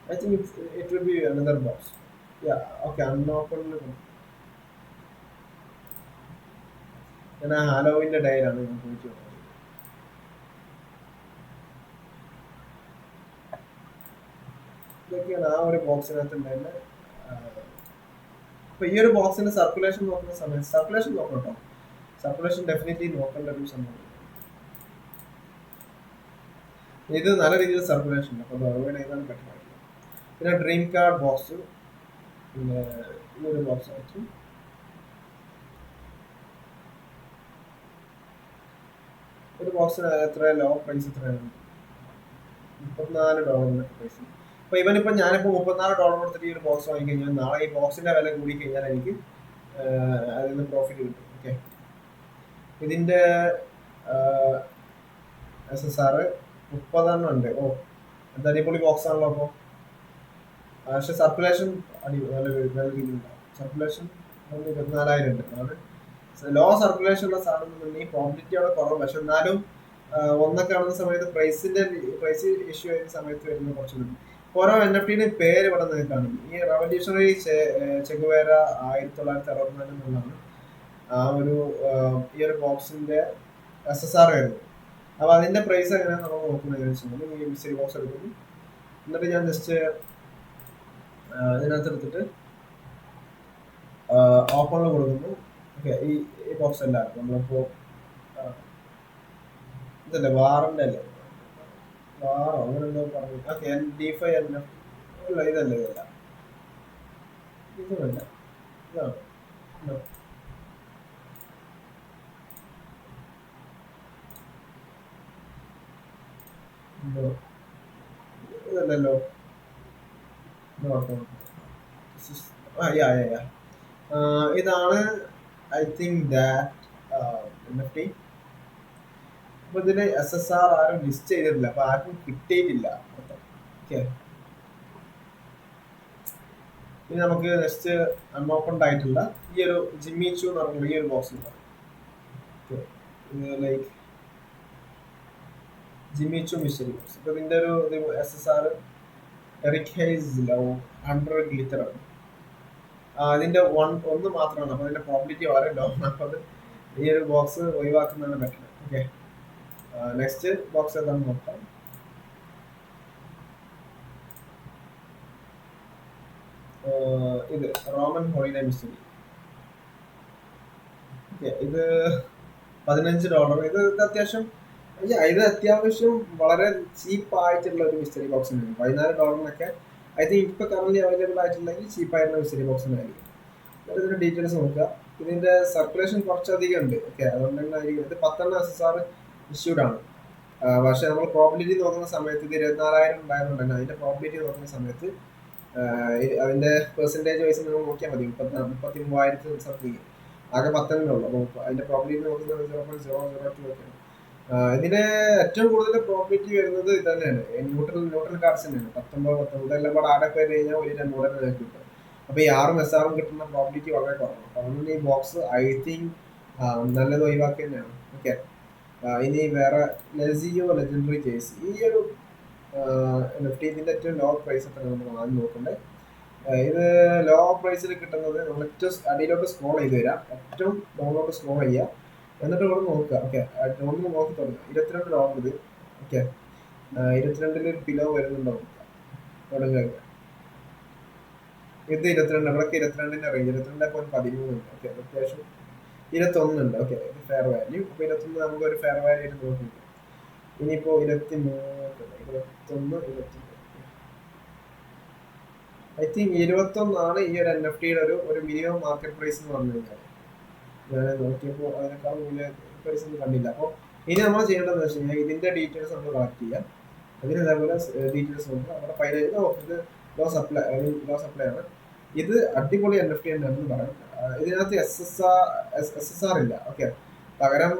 I think it will be another box. Yeah, okay, unopened. ഞാൻ ആ ഹാലോവിന്റെ ഡേയിലാണ് ഞാൻ പോയിട്ട് വന്നത്. ഇതൊക്കെയാണ് ആ ഒരു ബോക്സിനകത്ത് ഉണ്ടായിരുന്നത്. അപ്പൊ ഈ ഒരു ബോക്സിന്റെ സർക്കുലേഷൻ നോക്കുന്ന സമയത്ത് സർക്കുലേഷൻ നോക്കണം കേട്ടോ. സർക്കുലേഷൻ ഡെഫിനറ്റ്ലി നോക്കേണ്ട ഒരു സംഭവം. ഇത് നല്ല രീതിയിൽ സർക്കുലേഷൻ ഉണ്ട്. അപ്പോൾ അത് അവോയ്ഡ് ചെയ്താണ് ബെറ്റർ ആയിട്ടുള്ളത്. പിന്നെ ഡ്രീം കാർഡ് ബോക്സ്, പിന്നെ ഈ ഒരു ബോക്സ് ആയിട്ട് ഒരു ബോക്സിന് എത്ര ലോ പ്രൈസ് എത്രയാണ്? $34 പ്രൈസ്. അപ്പൊ ഇവനിപ്പോ ഞാനിപ്പോ $34 കൊടുത്തിട്ട് ഈ ഒരു ബോക്സ് വാങ്ങിക്കഴിഞ്ഞാൽ നാളെ ഈ ബോക്സിന്റെ വില കൂടി കഴിഞ്ഞാൽ എനിക്ക് അതിൽ നിന്ന് പ്രോഫിറ്റ് കിട്ടും. ഓക്കെ, ഇതിന്റെ SSR 30 ഉണ്ട്. ഓ, എന്താ അടിപൊളി ബോക്സ് ആണല്ലോ. അപ്പോൾ പക്ഷെ സർക്കുലേഷൻ നല്ല രീതിയിലുണ്ടാവും. സർക്കുലേഷൻ 24,000 ഉണ്ട്. അതാണ് ലോ സർക്കുലേഷൻ ഉള്ള സാധനം. ഈ പ്രോബിലിറ്റി അവിടെ കുറവ്. പക്ഷെ എന്നാലും ഒന്നൊക്കെ കാണുന്ന സമയത്ത് പ്രൈസ് ഇഷ്യൂ ചെയ്യുന്ന സമയത്ത് വരുന്ന കുറച്ചുകൂടി. ഓരോ NFT പേര് ഇവിടെ നിന്ന് കാണും. ഈ റവല്യൂഷണറി ചെഗുവേര 1964 എന്നുള്ളതാണ് ആ ഒരു ഈ ഒരു ബോക്സിന്റെ SSR വരുന്നത്. അപ്പൊ അതിന്റെ പ്രൈസ് എങ്ങനെയാണ് നമ്മൾ നോക്കുന്നത്? ഈ മിസ്റ്ററി ബോക്സ് എടുക്കുന്നു. എന്നിട്ട് ഞാൻ ജസ്റ്റ് ഇതിനകത്ത് എടുത്തിട്ട് ഓപ്പണിൽ കൊടുക്കുന്നു. ഓക്കെ, ഈ ബോക്സ് അല്ല നമ്മളിപ്പോ ഇതല്ലേ വാറിന്റെ അല്ലേ, വാറോ അങ്ങനെ എന്തോ പറഞ്ഞു. ഓക്കെ, D5 അല്ല, ഇതല്ല ഇതുമല്ല, ഇതാണ്. ഇതല്ലല്ലോ. ഇതാണ് ഐ തിങ്ക് ദാറ്റ് NFT. അപ്പൊ ഇതില് SSR ആരും ലിസ്റ്റ് ചെയ്തിട്ടില്ല, അപ്പൊ ആർക്കും കിട്ടിയിട്ടില്ല. ഓക്കെ, ഇനി നമുക്ക് നെക്സ്റ്റ് അൺഓപ്പൺഡ് ആയിട്ടുള്ള ഈ ഒരു ജിമ്മി ചൂ എന്ന് പറഞ്ഞ ഈ ഒരു ബോക്സ് ഉണ്ടാവും. Like Jimmy Choo mystery box. അപ്പൊ ഇതിന്റെ ഒരു SSR Eric Haze love 100 glitter ആണ്. അതിന്റെ ഒന്ന് മാത്രമാണ്. അപ്പൊ അതിന്റെ പ്രോബിലിറ്റി വളരെ ലോ ആണ്. അപ്പൊ അത് ഈ ഒരു ബോക്സ് ഒഴിവാക്കുന്നതാണ് ബെറ്റർ. ഓക്കെ, നെക്സ്റ്റ് ബോക്സ് ഏതാണെന്ന് നോക്കാം. ഇത് റോമൻ ഹോളിഡേ മിസ്റ്ററി. ഓക്കെ, ഇത് $15. ഇത് അത്യാവശ്യം വളരെ ചീപ്പ് ആയിട്ടുള്ള ഒരു മിസ്റ്ററി ബോക്സ് ആണ്. $14 ഐ തിങ്ക് ഇപ്പൊ കറന്റ് അവൈലബിൾ ആയിട്ടുണ്ടെങ്കിൽ ചീപ്പ് ആയിട്ടുള്ള മിസ്റ്ററി ബോക്സ് ആയിരിക്കും. ഇതിന്റെ ഡീറ്റെയിൽസ് നോക്കുക. ഇതിന്റെ സർക്കുലേഷൻ കുറച്ചധികം ഉണ്ട്. ഓക്കെ, അതുകൊണ്ട് തന്നെ ആയിരിക്കും ഇത് 10 SSR ഇഷ്യൂഡ് ആണ്. പക്ഷെ നമ്മൾ പ്രോബിലിറ്റി നോക്കുന്ന സമയത്ത് ഇത് 24,000 ഉണ്ടായിരുന്നുണ്ടെങ്കിൽ അതിന്റെ പ്രോബിലിറ്റി നോക്കുന്ന സമയത്ത് അതിന്റെ പെർസെന്റേജ് വൈസ് നിങ്ങൾ നോക്കിയാൽ മതി. 33,000 സംതിങ്, ആകെ 10 ഉള്ളൂ. അപ്പോൾ അതിന്റെ പ്രോബിലിറ്റി നോക്കുന്നത് 0.002 ഒക്കെയാണ്. ഇതിന് ഏറ്റവും കൂടുതൽ പ്രോഫിറ്റ് വരുന്നത് ഇത് തന്നെയാണ്, ന്യൂട്രൽ കാർഡ്സ് തന്നെയാണ്. 19 എല്ലാം കൂടെ ആടെ പേര് കഴിഞ്ഞാൽ ഒരു 200 കിട്ടും. അപ്പൊ ഈ 6 SR കിട്ടുന്ന പ്രോഫിറ്റ് വളരെ കുറവാണ്. അതുകൊണ്ട് ഈ ബോക്സ് ഐ തിങ്ക് നല്ലത് ഒഴിവാക്കി തന്നെയാണ്. ഓക്കെ, ഇനി വേറെ ലെസിയോ ലെജൻഡറി കേസ്. ഈ ഒരു NFT ഇതിന്റെ ഏറ്റവും ലോ പ്രൈസ് എത്ര നമ്മൾ ആദ്യം നോക്കണ്ടേ. ഇത് ലോ പ്രൈസിൽ കിട്ടുന്നത് നമ്മൾ ഏറ്റവും അടിയിലോട്ട് സ്ക്രോൾ ചെയ്ത് തരാം. ഏറ്റവും ഡൗണിലോട്ട് സ്ക്രോൾ ചെയ്യുക, എന്നിട്ട് ഇവിടെ നോക്കുക. ഓക്കെ, ഡൗണിൽ നോക്കി തുടങ്ങുക. $22 ഇത്. ഓക്കെ, 22 ഒരു കിലോ വരുന്നുണ്ടോ തുടങ്ങുക. ഇത് 22, ഇവിടൊക്കെ 22 റേഞ്ച്, 22.13 ഉണ്ട്. ഓക്കെ, അത്യാവശ്യം 21 ഉണ്ട്. Okay, fair value. അപ്പൊ 21 നമുക്ക് ഒരു ഫെയർ വാല്യൂ ആയിട്ട് നോക്കിയിട്ട് ഇനിയിപ്പോ 21 ഐ തിങ്ക് 21 ഈ ഒരു NFT-യുടെ ഒരു മിനിമം മാർക്കറ്റ് പ്രൈസ് എന്ന് പറഞ്ഞു കഴിഞ്ഞാൽ. ഞാൻ നോക്കിയപ്പോൾ അതിനേക്കാൾ വലിയ പ്രൈസ് ഒന്നും കണ്ടില്ല. അപ്പോൾ ഇനി നമ്മൾ ചെയ്യേണ്ടതെന്ന് വെച്ച് കഴിഞ്ഞാൽ ഇതിന്റെ ഡീറ്റെയിൽസ് നമ്മൾ കളക്ട് ചെയ്യാം. അതിന് ഇതേപോലെ ഡീറ്റെയിൽസ് ഉണ്ട്. അവിടെ ഫയൽ ചെയ്ത് ഇത് ലോ സപ്ലൈ ആണ്. ഇത് അടിപൊളി NFT തന്നെയാണെന്ന് പറയാം. ഇതിനകത്ത് SSR ഇല്ല. ഓക്കെ, പകരം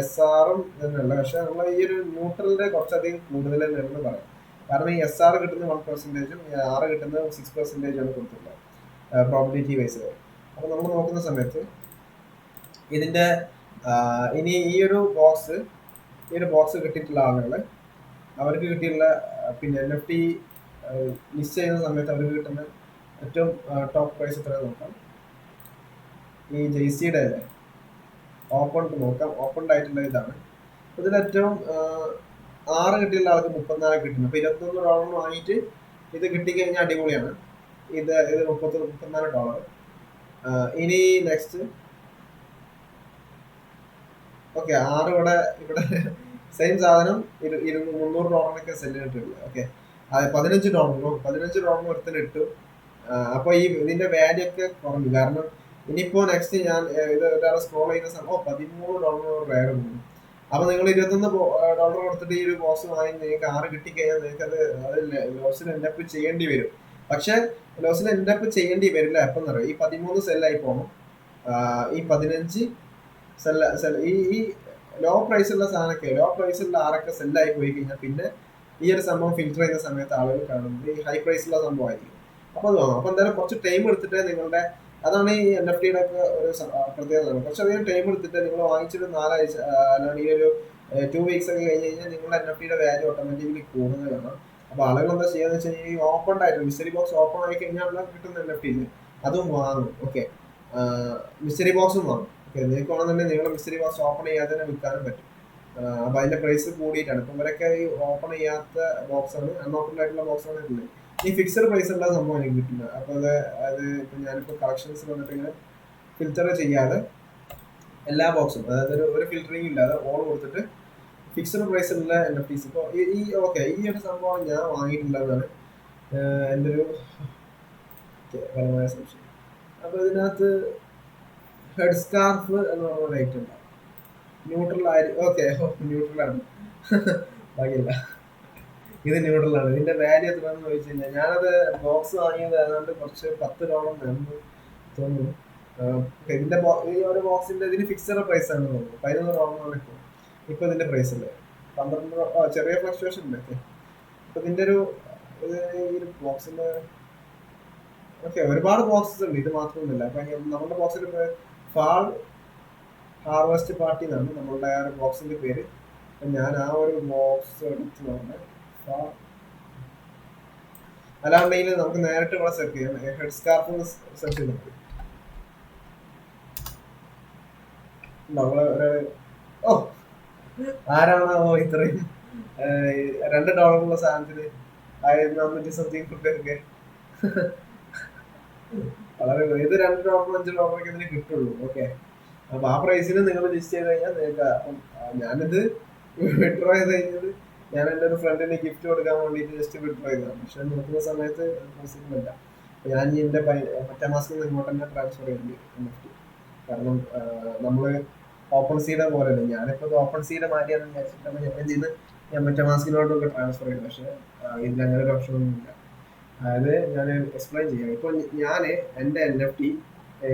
SR-ഉം തന്നെയല്ല. പക്ഷെ നമ്മൾ ഈ ഒരു ന്യൂട്രലിന്റെ കുറച്ചധികം കൂടുതൽ തന്നെയാണെന്ന് പറയാം. കാരണം ഈ SR കിട്ടുന്ന 1%-ഉം R കിട്ടുന്ന 6% ആണ് കൊടുത്തിട്ടുള്ളത് പ്രോബിലിറ്റി വൈസ്. അപ്പൊ നമ്മൾ നോക്കുന്ന സമയത്ത് ഇതിന്റെ ഇനി ഈ ഒരു ബോക്സ് കിട്ടിയിട്ടുള്ള ആളുകള് അവർക്ക് കിട്ടിയിട്ടുള്ള പിന്നെ NFT ലിസ്റ്റ് ചെയ്യുന്ന സമയത്ത് അവർക്ക് കിട്ടുന്ന ഏറ്റവും ടോപ്പ് പ്രൈസ് എത്ര നോക്കാം. ഈ JC-യുടെ ഓപ്പൺ നോക്കാം. ഓപ്പൺ ആയിട്ടുള്ള ഇതാണ്. ഇതിൽ ഏറ്റവും 6 കിട്ടിയുള്ള ആൾക്ക് 34 കിട്ടുന്നു. അപ്പൊ $21 വാങ്ങിയിട്ട് ഇത് കിട്ടിക്കഴിഞ്ഞാൽ അടിപൊളിയാണ്. ഇത് $34. ഇനി നെക്സ്റ്റ് ഓക്കെ, 6 ഇവിടെ സെയിം സാധനം $300 സെല്ല് കിട്ടില്ല. ഓക്കെ, $15 ഒരുത്തിന് ഇട്ടു. അപ്പൊ ഇതിന്റെ വാല്യൂ ഒക്കെ കുറഞ്ഞു. കാരണം ഇനിയിപ്പോ നെക്സ്റ്റ് ഞാൻ ഇത് ഒരാളെ സ്ക്രോൾ ചെയ്യുന്ന സമയം $13 റയർ പോകുന്നു. അപ്പൊ നിങ്ങൾ $21 കൊടുത്തിട്ട് ഈ ഒരു ബോക്സ് വാങ്ങി നിങ്ങൾക്ക് 6 കിട്ടിക്കഴിഞ്ഞാൽ നിങ്ങൾക്ക് അത് ലോസിൽ എൻഡപ്പ് ചെയ്യേണ്ടി വരും. പക്ഷെ ലോസിൽ എൻഡപ്പ് ചെയ്യേണ്ടി വരില്ല. എപ്പം അറിയാം, ഈ 13 സെല്ലായി പോകണം. ഈ 15 ഈ ലോ പ്രൈസുള്ള സാധനമൊക്കെ ലോ പ്രൈസുള്ള ആരൊക്കെ സെല്ലായി പോയി കഴിഞ്ഞാൽ പിന്നെ ഈ ഒരു സംഭവം ഫിൽറ്റർ ചെയ്യുന്ന സമയത്ത് ആളുകൾ കാണുന്നത് ഈ ഹൈ പ്രൈസുള്ള സംഭവമായിരിക്കും. അപ്പൊ അത് വാങ്ങും. അപ്പൊ എന്തായാലും കുറച്ച് ടൈം എടുത്തിട്ട് നിങ്ങളുടെ അതാണ് ഈ NFT-യുടെ ഒക്കെ ഒരു പ്രത്യേകത. കുറച്ചധികം ടൈം എടുത്തിട്ട് നിങ്ങൾ വാങ്ങിച്ചിട്ട് 4 ആഴ്ച അല്ലാണ്ട് ഈ ഒരു 2 വീക്സ് ഒക്കെ കഴിഞ്ഞ് കഴിഞ്ഞാൽ നിങ്ങളുടെ NFT-യുടെ വാല്യൂ ഓട്ടോമാറ്റിക്കലി കൂടുന്നതാണ്. അപ്പൊ ആളുകൾ എന്താ ചെയ്യാന്ന് വെച്ച് കഴിഞ്ഞാൽ ഈ ഓപ്പൺ ആയിട്ട് മിസ്റ്ററി ബോക്സ് ഓപ്പൺ ആയി കഴിഞ്ഞാൽ കിട്ടുന്ന NFT അതും വാങ്ങും. ഓക്കെ, മിസ്റ്ററി ബോക്സും വാങ്ങും. ഓക്കെ, നിങ്ങൾക്ക് വേണമെന്നുണ്ടെങ്കിൽ നിങ്ങളുടെ മിസ്റ്ററി ബോക്സ് ഓപ്പൺ ചെയ്യാതെ തന്നെ വിൽക്കാനും പറ്റും. അപ്പൊ അതിന്റെ പ്രൈസ് കൂടിയിട്ടാണ്. ഇപ്പൊ ഇവരൊക്കെ ഈ ഓപ്പൺ ചെയ്യാത്ത ബോക്സ് ആണ്, അൺഓപ്പൺ ആയിട്ടുള്ള ബോക്സ് ആണ് ഉള്ളത്. ഈ ഫിക്സഡ് പ്രൈസ് ഉള്ള സംഭവം എനിക്ക് കിട്ടുന്നത്. അപ്പൊ അത് ഇപ്പൊ ഞാനിപ്പോ കളക്ഷൻസ് വന്നിട്ട് ഇങ്ങനെ ഫിൽറ്റർ ചെയ്യാതെ എല്ലാ ബോക്സും, അതായത് ഒരു ഫിൽറ്ററിങ് ഇല്ലാതെ ഓൾ കൊടുത്തിട്ട് ഫിക്സഡ് പ്രൈസ് ഉള്ള NFTs. ഇപ്പോൾ ഈ ഒരു സംഭവം ഞാൻ വാങ്ങിയിട്ടുള്ളതാണ് എൻ്റെ ഒരു പരമായ സംശയം. അപ്പൊ ഇതിനകത്ത് ഹെഡ് സ്കാർഫ് എന്ന് പറഞ്ഞ റേറ്റ് ഉണ്ടാവും. ന്യൂട്രൽ ആയിരിക്കും. ഓക്കെ, ന്യൂട്രലാണ്. ബാക്കിയില്ല, ഇത് ന്യൂട്രലാണ്. ഇതിന്റെ വാല്യൂ എത്രയാണെന്ന് ചോദിച്ചു കഴിഞ്ഞാൽ ഞാനത് ബോക്സ് വാങ്ങിയത് ഏതാണ്ട് കുറച്ച് $10 എന്ന് തോന്നുന്നു. ഇതിന്റെ ഈ ഒരു ബോക്സിന്റെ ഇതിന് ഫിക്സഡ് പ്രൈസ് ആണ് തോന്നുന്നു. $11 ഇപ്പോൾ ഇപ്പൊ ഇതിന്റെ പ്രൈസ് അല്ലേ 12. ചെറിയ ഫ്ലക്ച്വേഷൻ ഉണ്ട്. ഓക്കെ, അപ്പൊ ഇതിന്റെ ഒരു ബോക്സിന്റെ ഓക്കെ ഒരുപാട് ബോക്സസ് ഉണ്ട്. ഇത് മാത്രമൊന്നുമില്ല. അപ്പൊ നമ്മുടെ ബോക്സിൽ ഫാൾ ഹാർവെസ്റ്റ് പാർട്ടി എന്നാണ് നമ്മളുടെ ആ ഒരു ബോക്സിന്റെ പേര്. ഞാൻ ആ ഒരു ബോക്സ് എടുത്ത് നോക്കാം. അല്ലാണ്ടെങ്കിൽ നമുക്ക് നേരിട്ട് ഇവിടെ സെർച്ച് ചെയ്യാം. ഹെഡ് സ്കാർഫ് സെർച്ച് ചെയ്തിട്ട് ഓ ആരാണോ ഇത്രയും $2 സാധനത്തിന് 1400 സംതിങ് ഫുഡൊക്കെ വളരെ ഇത് $2 $5 ഇതിന് കിട്ടുള്ളൂ. ഓക്കെ, അപ്പൊ ആ പ്രൈസിന് നിങ്ങൾ ലിസ്റ്റ് ചെയ്ത് കഴിഞ്ഞാൽ നിങ്ങൾക്ക് ഞാനിത് വിഡ്രോ ചെയ്ത് കഴിഞ്ഞത് ഞാൻ എൻ്റെ ഒരു ഫ്രണ്ടിന് ഗിഫ്റ്റ് കൊടുക്കാൻ വേണ്ടിയിട്ട് ജസ്റ്റ് വിഡ്രോ ചെയ്തതാണ്. പക്ഷെ നോക്കുന്ന സമയത്ത് പോസിബിൾ അല്ല. ഞാൻ എൻ്റെ മറ്റേ മാസം ഇങ്ങോട്ട് തന്നെ ട്രാൻസ്ഫർ ചെയ്യേണ്ടി NFT. കാരണം നമ്മള് ഓപ്പൺ സീയുടെ പോലെ അല്ല. ഞാനിപ്പോ ഓപ്പൺ സീയുടെ മാറ്റിയാന്ന് വിചാരിച്ചിട്ടാണ് ഞാൻ ചെയ്യുന്നത്. ഞാൻ മറ്റേ മാസത്തിലോട്ടൊക്കെ ട്രാൻസ്ഫർ ചെയ്തു. പക്ഷെ ഇതിൽ അങ്ങനെ ഒരു ഓപ്ഷൻ ഒന്നും ഇല്ല. അതായത് ഞാൻ എക്സ്പ്ലെയിൻ ചെയ്യാം. ഇപ്പൊ ഞാന് എൻ്റെ NFT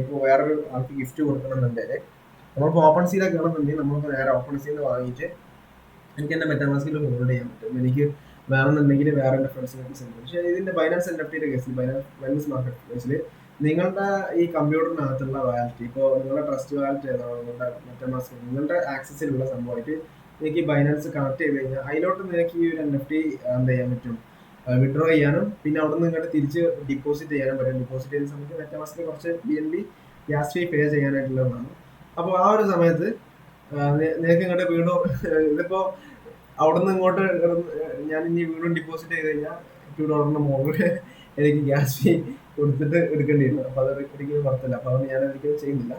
ഇപ്പോൾ വേറൊരു ആൾക്ക് ഗിഫ്റ്റ് കൊടുക്കണമെന്നുണ്ടെങ്കിൽ നമ്മളിപ്പോൾ ഓപ്പൺ സീലൊക്കെ ആണെന്നുണ്ടെങ്കിൽ നമ്മൾക്ക് നേരെ ഓപ്പൺ സീന്ന് വാങ്ങിയിട്ട് എനിക്ക് എൻ്റെ മെറ്റാമാസ്കിൽ ഹോൾഡ് ചെയ്യാൻ പറ്റും. എനിക്ക് വേണമെന്നുണ്ടെങ്കിൽ വേറെ എൻ്റെ ഫ്രണ്ട്സിനൊക്കെ സെൻഡ് ചെയ്യും. പക്ഷേ ഇതിന്റെ ബൈനാൻസ് NFT-യുടെ കേസിൽ ബൈനാൻസ് മാർക്കറ്റ് പ്ലേസിൽ നിങ്ങളുടെ ഈ കമ്പ്യൂട്ടറിനകത്തുള്ള വാലറ്റ്, ഇപ്പോൾ നിങ്ങളുടെ ട്രസ്റ്റ് വാലറ്റ് ഏതാണോ നിങ്ങളുടെ മെറ്റാമാസ്ക് നിങ്ങളുടെ ആക്സസിലുള്ള സംഭവമായിട്ട് നിങ്ങൾക്ക് ഈ ബൈനാൻസ് കണക്ട് ചെയ്ത് കഴിഞ്ഞാൽ അതിലോട്ട് നിങ്ങൾക്ക് ഈ ഒരു NFT എന്താ ചെയ്യാൻ പറ്റും, വിഡ്രോ ചെയ്യാനും പിന്നെ അവിടെ നിന്ന് ഇങ്ങോട്ട് തിരിച്ച് ഡിപ്പോസിറ്റ് ചെയ്യാനും പറ്റും. ഡിപ്പോസിറ്റ് ചെയ്യുന്ന സമയത്ത് മെറ്റാമാസ്കിൽ കുറച്ച് BNB ഗ്യാസ് ഫീ പേ ചെയ്യാനായിട്ടുള്ളതാണ്. അപ്പോൾ ആ ഒരു സമയത്ത് നിങ്ങൾക്ക് ഇങ്ങോട്ട് വീണ്ടും ഇതിപ്പോ അവിടെ നിന്ന് ഇങ്ങോട്ട് ഞാൻ ഇനി വീണ്ടും ഡിപ്പോസിറ്റ് ചെയ്ത് കഴിഞ്ഞാൽ $2 മുകളിൽ എനിക്ക് ഗ്യാസ് ഫീ കൊടുത്തിട്ട് എടുക്കേണ്ടി വരും. അപ്പൊ അത് ഒരിക്കലും വർത്തില്ല. അപ്പൊ അത് ഞാൻ ഒരിക്കലും ചെയ്യുന്നില്ല.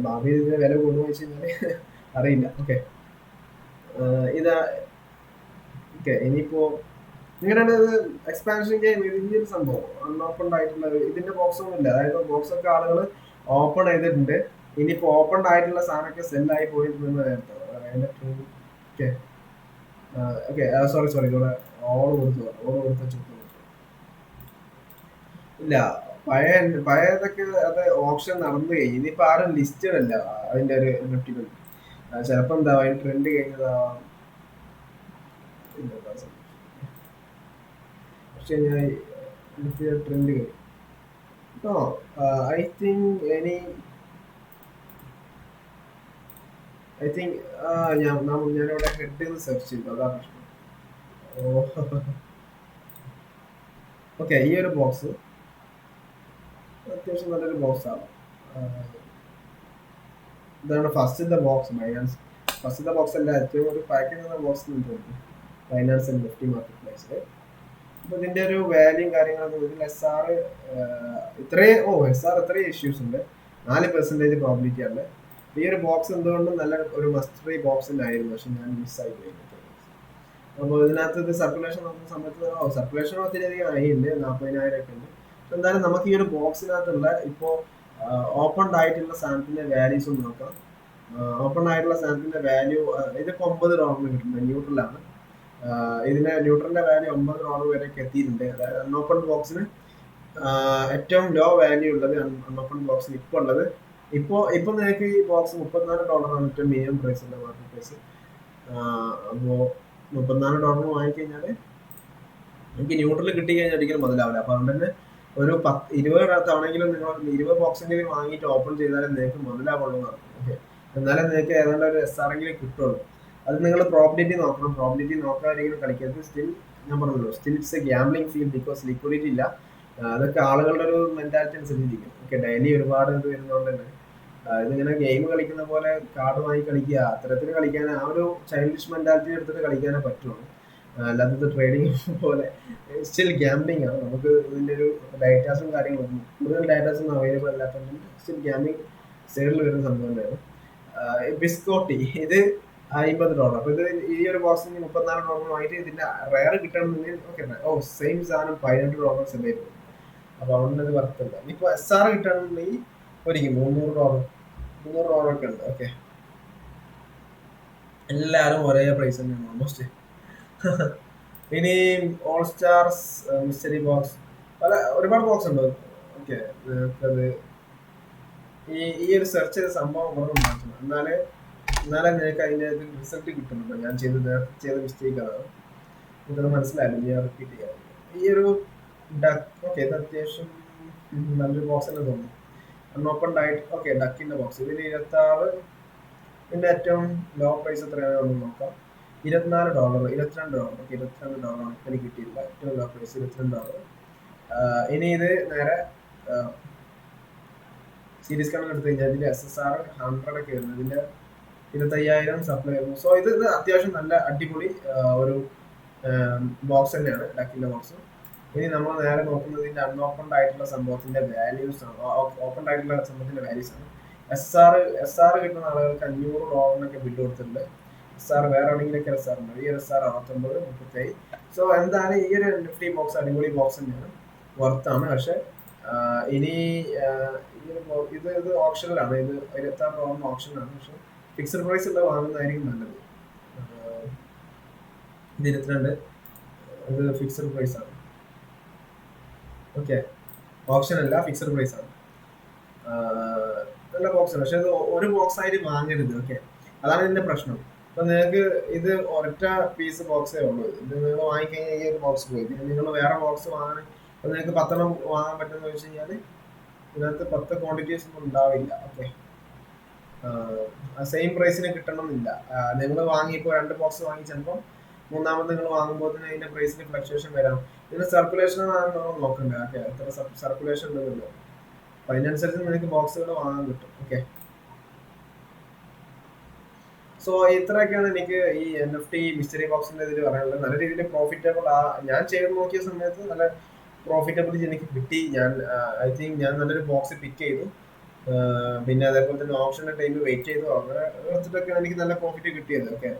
ഭാവി ഇതിന്റെ വില കൂടുമെന്ന് വെച്ച് കഴിഞ്ഞാല് അറിയില്ല. ഓക്കെ, ഇതാ. ഓക്കെ, ഇനിയിപ്പോ ഇങ്ങനെയാണ് ഇത് എക്സ്പാൻഷൻ ഗെയിം. ഇതിന്റെ ഒരു സംഭവം അൺഓപ്പൺഡ് ആയിട്ടുള്ള ഇതിന്റെ ബോക്സ് ഒന്നും ഇല്ല. അതായത് ബോക്സ് ഒക്കെ ആളുകൾ ഓപ്പൺ ചെയ്തിട്ടുണ്ട്. ഇനിയിപ്പോ ഓപ്പൺ ആയിട്ടുള്ള സാധനമൊക്കെ സെല്ലായി പോയിരുന്ന നേരത്തെ. ഓക്കെ ഓക്കെ, സോറി ഇവിടെ ഓട് കൊടുത്ത് വെച്ചിട്ട് ഇല്ല. പഴയ പഴയതൊക്കെ അത് ഓപ്ഷൻ നടന്നു കഴിഞ്ഞു. ഇനിയിപ്പോ ആരും ലിസ്റ്റഡ് അല്ല അതിന്റെ ഒരു നെഫ്റ്റികൾ. ചിലപ്പോ എന്താ അതിന് ട്രെൻഡ് കഴിഞ്ഞതാവാം. പക്ഷെ ഞാൻ ട്രെൻഡ് കഴിഞ്ഞു. No, I think I think ഞാനിവിടെ ഹെഡ് സെർച്ച് ചെയ്തു, അതാ പ്രശ്നം. ഓക്കെ, ഈ ഒരു ബോക്സ് അത്യാവശ്യം നല്ലൊരു ബോക്സ് ആണ്. ഇതാണ് ഫസ്റ്റത്തെ ബോക്സ്. ഫസ്റ്റത്തെ ബോക്സ് അല്ല, ഏറ്റവും ഒരു പാക്കേജ് ബോക്സ് തോന്നുന്നു ഫൈനാൻസ് ആൻഡ് നിഫ്റ്റി മാർക്കറ്റ് പ്ലേസിൽ. അപ്പൊ ഇതിന്റെ ഒരു വാല്യൂം കാര്യങ്ങളൊന്നും ഇതിൽ SR ഇത്രയും ഇഷ്യൂസ് ഉണ്ട്. 4% പ്രോബിലിറ്റി ആണ്. ഈ ഒരു ബോക്സ് എന്തുകൊണ്ടും നല്ല ഒരു മസ്റ്ററി ബോക്സിലായിരുന്നു, പക്ഷെ ഞാൻ മിസ്സായി പോയി. അപ്പോൾ ഇതിനകത്ത് ഇത് സർക്കുലേഷൻ നോക്കുന്ന സമയത്ത് സർക്കുലേഷൻ ഒത്തിരിയധികം ആയിട്ടുണ്ട്, 40,000 ഒക്കെ ഉണ്ട്. എന്തായാലും നമുക്ക് ഈ ഒരു ബോക്സിനകത്തുള്ള ഇപ്പോ ഓപ്പൺഡ് ആയിട്ടുള്ള സാധനത്തിന്റെ വാല്യൂസ് ഒന്ന് നോക്കാം. ഓപ്പൺ ആയിട്ടുള്ള സാധനത്തിന്റെ വാല്യൂ ഇതിപ്പോ $9 കിട്ടുന്നത് ന്യൂട്രലാണ്. ഇതിന്റെ ന്യൂട്രലിന്റെ വാല്യൂ $9 വരെയൊക്കെ എത്തിയിട്ടുണ്ട്. അതായത് അൺഓപ്പൺ ബോക്സിന് ഏറ്റവും ലോ വാല്യൂ ഉള്ളത് അൺഓപ്പൺ ബോക്സിന് ഇപ്പോൾ ഉള്ളത്. ഇപ്പൊ നിങ്ങൾക്ക് ഈ ബോക്സ് $34 ഏറ്റവും മിനിമം പ്രൈസ് ഉണ്ട് മാർക്കറ്റ് പ്രൈസ്. അപ്പോ $34 വാങ്ങിക്കഴിഞ്ഞാല് എനിക്ക് ന്യൂട്രൽ കിട്ടിക്കഴിഞ്ഞാൽ ഒരിക്കലും മുതലാവില്ല. അപ്പൊ അതുകൊണ്ട് തന്നെ ഒരു 20 തവണെങ്കിലും നിങ്ങൾ 20 ബോക്സെങ്കിലും വാങ്ങിയിട്ട് ഓപ്പൺ ചെയ്താലും നിങ്ങൾക്ക് മുതലാവുള്ളൂ എന്നാണ്. ഓക്കെ, എന്നാലും നിങ്ങൾക്ക് ഏതാണ്ട് ഒരു SR എങ്കിലും കിട്ടുള്ളൂ. അത് നിങ്ങൾ പ്രോബിലിറ്റി നോക്കണം. പ്രോബിലിറ്റി നോക്കാതിരിക്കും കളിക്കരുത്. സ്റ്റിൽ ഞാൻ പറഞ്ഞല്ലോ, still it's A gambling field because liquidity ഇല്ല. അതൊക്കെ ആളുകളുടെ ഒരു മെന്റാലിറ്റി അനുസരിച്ചിരിക്കും. ഓക്കെ, ഡെയിലി ഒരുപാട് ഇത് വരുന്നതുകൊണ്ട് തന്നെ ഇതിങ്ങനെ ഗെയിം കളിക്കുന്ന പോലെ കാർഡ് വാങ്ങി കളിക്കുക അത്തരത്തിൽ കളിക്കാൻ ആ ഒരു ചൈൽഡിഷ് മെന്റാലിറ്റി എടുത്തിട്ട് കളിക്കാനേ പറ്റുള്ളൂ. അല്ലാതെ ഇത് ട്രേഡിങ് പോലെ സ്റ്റിൽ ഗ്യാംബ്ലിംഗ് ആണ്. നമുക്ക് ഇതിന്റെ ഒരു ഡേറ്റാസും കാര്യങ്ങളൊന്നും കൂടുതൽ ഡേറ്റാസ് ഒന്നും അവൈലബിൾ അല്ലാത്തതുകൊണ്ട് സ്റ്റിൽ ഗ്യാംബ്ലിംഗ് സൈഡിൽ വരുന്ന സംഭവം തന്നെയാണ്. ബിസ്കോട്ടി ഇത് $50. അപ്പൊ ഇത് ഈ ഒരു ബോക്സിന് $34 വാങ്ങിയിട്ട് ഇതിന്റെ റയർ കിട്ടണമെന്നുണ്ടെങ്കിൽ ഓക്കെ സെയിം സാധനം $18 സെലക്ട് ചെയ്തു. അപ്പൊ അതുകൊണ്ട് ഇത് വർത്തില്ല. ഇനിയിപ്പോ SR കിട്ടണമെന്നുണ്ടെങ്കിൽ ഒരിക്കും $300 ഒക്കെ ഉണ്ട്. ഓക്കെ, എല്ലാരും ഒരേ പ്രൈസ് തന്നെയാണ് ഓൾമോസ്റ്റ്. ഇനി ഓൾ സ്റ്റാർസ് മിസ്റ്ററി ബോക്സ് ഒരുപാട് ബോക്സ് ഉണ്ട്. ഓക്കെ, അത് ഈ ഒരു സെർച്ച് ചെയ്ത സംഭവം കുറവ് മാറ്റണം, എന്നാലേ നിങ്ങൾക്ക് അതിന്റെ റിസൾട്ട് കിട്ടുന്നുണ്ട്. ഞാൻ ചെയ്ത മിസ്റ്റേക്ക് അതാണ്. ഇതൊന്ന് മനസ്സിലായില്ല, ഞാൻ റിപ്പീറ്റ് ചെയ്യാം. ഈ ഒരു ഡക്ക് ഓക്കെ, ഇത് അത്യാവശ്യം നല്ലൊരു ബോക്സ് തന്നെ തോന്നുന്നു. അൺഓപ്പൺഡ് ആയിട്ട് ഓക്കെ, ഡക്കിന്റെ ബോക്സ് ഇതിൽ 26. ഇതിന്റെ ഏറ്റവും ലോ പ്രൈസ് എത്രയാണെന്ന് നോക്കാം. $24, $22 എനിക്ക് കിട്ടിയില്ല. ഏറ്റവും ലോ പ്രൈസ് $22. ഇനി ഇത് നേരെ സീരീസ് കണക്ക് എടുത്തു കഴിഞ്ഞാൽ ഇതിന്റെ SSR 100 ഒക്കെ വരുന്നത്. ഇതിന്റെ 25,000 സപ്ലൈ ആയിരുന്നു. സോ ഇത് അത്യാവശ്യം നല്ല അടിപൊളി ഒരു ബോക്സ് തന്നെയാണ് ഡക്കിന്റെ ബോക്സ്. ഇനി നമ്മൾ നേരെ നോക്കുന്നത് ഇതിന്റെ അൺഓപ്പൺഡ് ആയിട്ടുള്ള സംഭവത്തിന്റെ വാല്യൂസ് ആണ്. ഓപ്പൺ ആയിട്ടുള്ള സംഭവത്തിന്റെ വാല്യൂസ് ആണ്. SR കിട്ടുന്ന ആളുകൾക്ക് $500 ബില്ല് കൊടുത്തിട്ടുണ്ട്. SR വേറെ എവിടെയെങ്കിലൊക്കെ SR ഉണ്ട്. ഈ SR 69, 37. സോ എന്താണ് ഈ ഒരു നിഫ്റ്റി ബോക്സ് അടിപൊളി ബോക്സ് തന്നെയാണ്, വർത്താണ്. പക്ഷെ ഇനി ഇത് ഓപ്ഷനിലാണ്. ഇത് $26 ഓപ്ഷനാണ്. പക്ഷെ ഫിക്സഡ് പ്രൈസ് ഉള്ള വാങ്ങുന്നതായിരിക്കും നല്ലത്. ഇത് 22, ഇത് ഫിക്സഡ് പ്രൈസ് ആണ്. ഓക്കെ, ഓപ്ഷൻ അല്ല, ഫിക്സഡ് പ്രൈസ് ആണ്. നല്ല ബോക്സ് ആണ്, പക്ഷെ ഇത് ഒരു ബോക്സ് ആയിട്ട് വാങ്ങരുത്. ഓക്കെ, അതാണ് ഇതിന്റെ പ്രശ്നം. അപ്പൊ നിങ്ങൾക്ക് ഇത് ഒരൊറ്റ പീസ് ബോക്സേ ഉള്ളൂ. ഇത് നിങ്ങൾ വാങ്ങിക്കഴിഞ്ഞാൽ ഈ ഒരു ബോക്സ് പോയി. പിന്നെ നിങ്ങൾ വേറെ ബോക്സ് വാങ്ങാൻ അപ്പൊ നിങ്ങൾക്ക് 10 വാങ്ങാൻ പറ്റുമെന്ന് വെച്ച് കഴിഞ്ഞാൽ ഇതിനകത്ത് 10 ക്വാണ്ടിറ്റീസ് ഒന്നും ഉണ്ടാവില്ല. ഓക്കെ, സെയിം പ്രൈസിന് കിട്ടണമെന്നില്ല. നിങ്ങൾ വാങ്ങിയപ്പോൾ 2 ബോക്സ് വാങ്ങി ചിലപ്പോൾ മൂന്നാമത് നിങ്ങൾ വാങ്ങുമ്പോൾ അതിന്റെ പ്രൈസിന് ഫ്ലക്ച്വേഷൻ വരാം. ഇതിന് സർക്കുലേഷൻ നോക്കണ്ടേ, ഓക്കെ, എത്ര സർക്കുലേഷൻ ഉണ്ടെന്നുണ്ടോ. അപ്പൊ അതിനനുസരിച്ച് നിങ്ങൾക്ക് ബോക്സുകൾ വാങ്ങാൻ കിട്ടും. ഓക്കെ, സോ ഇത്രയൊക്കെയാണ് എനിക്ക് ഈ NFT മിസ്റ്ററി ബോക്സിന്റെ ഇതിൽ പറയാനുള്ളത്. നല്ല രീതിയിൽ പ്രോഫിറ്റബിൾ ഞാൻ ചെയ്ത് നോക്കിയ സമയത്ത് നല്ല പ്രോഫിറ്റബിലിറ്റി എനിക്ക് കിട്ടി. ഐ തിങ്ക് ഞാൻ നല്ലൊരു ബോക്സ് പിക്ക് ചെയ്തു. പിന്നെ അതേപോലെ തന്നെ ഓപ്ഷന്റെ ടൈം വെയിറ്റ് ചെയ്തു അങ്ങനെ വെച്ചിട്ടൊക്കെയാണ് എനിക്ക് നല്ല പ്രോഫിറ്റ് കിട്ടിയത്. ഓക്കെ,